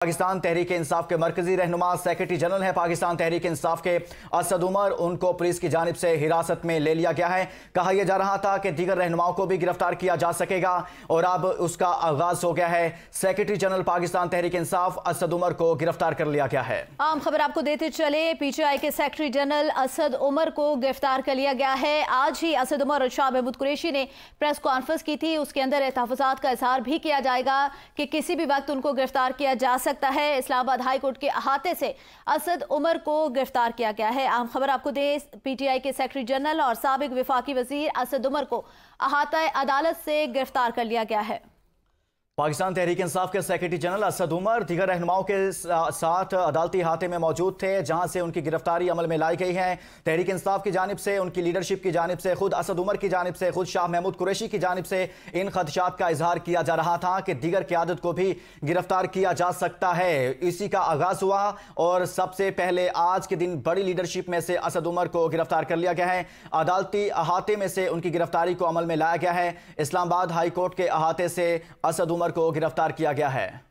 पाकिस्तान तहरीक इंसाफ के मरकजी रहनुमा सेक्रेटरी जनरल है पाकिस्तान तहरीक इंसाफ के असद उमर, उनको पुलिस की जानिब से हिरासत में ले लिया गया है। कहा यह जा रहा था कि दीगर रहनुमाओं को भी गिरफ्तार किया जा सकेगा और अब उसका आगाज हो गया है। सेक्रेटरी जनरल पाकिस्तान तहरीक इंसाफ असद उमर को गिरफ्तार कर लिया गया है। आम खबर आपको देते चले, पीटीआई के सेक्रेटरी जनरल असद उमर को गिरफ्तार कर लिया गया है। आज ही असद उमर और शाह महमूद कुरैशी ने प्रेस कॉन्फ्रेंस की थी। उसके अंदर तहफ़्फ़ुज़ात का इजहार भी किया जाएगा कि किसी भी वक्त उनको गिरफ्तार किया जा सकता है। इस्लामाबाद हाई कोर्ट के अहाते से असद उमर को गिरफ्तार किया गया है। आम खबर आपको दें, पीटीआई के सेक्रेटरी जनरल और साबिक वफाकी वजीर असद उमर को अहाता अदालत से गिरफ्तार कर लिया गया है। पाकिस्तान तहरीक इंसाफ के सेक्रेटरी जनरल असद उमर दीगर रहनुमाओं के साथ अदालती हाथे में मौजूद थे, जहां से उनकी गिरफ्तारी अमल में लाई गई है। तहरीक इंसाफ की जानिब से, उनकी लीडरशिप की जानिब से, खुद असद उमर की जानिब से, खुद शाह महमूद कुरैशी की जानिब से इन खदशात का इजहार किया जा रहा था कि दीगर क़यादत को भी गिरफ्तार किया जा सकता है। इसी का आगाज हुआ और सबसे पहले आज के दिन बड़ी लीडरशिप में से असद उमर को गिरफ्तार कर लिया गया है। अदालती अहाते में से उनकी गिरफ्तारी को अमल में लाया गया है। इस्लामाबाद हाई कोर्ट के अहाते से असद उमर को गिरफ्तार किया गया है।